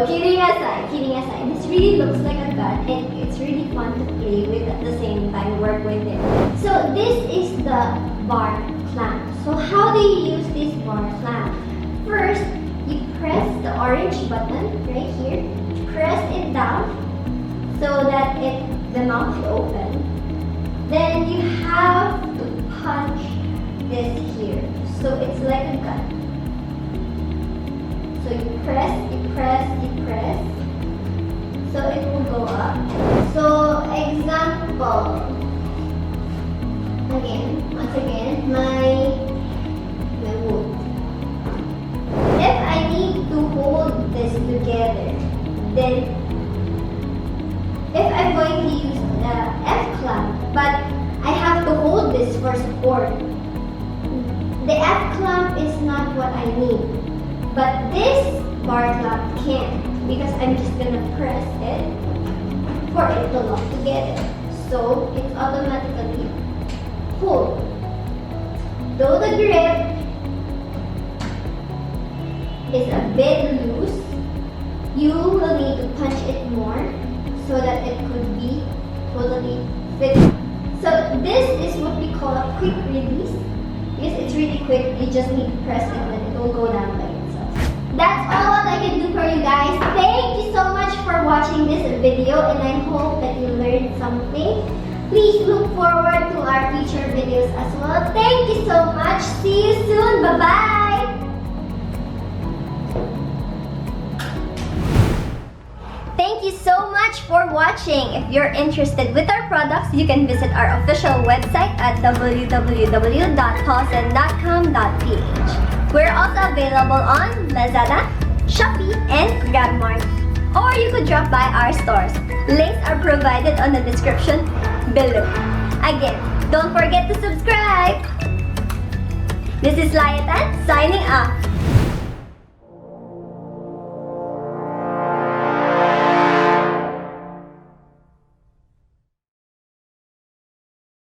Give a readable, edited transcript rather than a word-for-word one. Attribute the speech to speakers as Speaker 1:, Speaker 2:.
Speaker 1: So kidding aside, this really looks like a gun and it's really fun to play with at the same time, work with it. So this is the bar clamp. So how do you use this bar clamp? First, you press the orange button right here. Press it down so that the mouth will open. Then you have to punch this here. So it's like a gun. So you press, so it will go up. So example, once again, my wood. If I need to hold this together, then if I'm going to use the F clamp, but I have to hold this for support, the F clamp is not what I need. But this bar clamp can, because I'm just gonna press it for it to lock together. So it's automatically hold. Though the grip is a bit loose, you will need to punch it more so that it could be totally fit. So this is what we call a quick release. Because it's really quick, you just need to press it and it will go down by itself. That's all what I can do for you guys. Thank you so much for watching this video and I hope that you learned something. Please look forward to our future videos as well. Thank you so much. See you soon. Bye-bye. Thank you so much for watching. If you're interested with our products, you can visit our official website at www.tolsen.com.ph. We're also available on Lazada, Shopee, and GRABMART. Or you could drop by our stores. Links are provided on the description below. Again, don't forget to subscribe. This is Layatan signing off.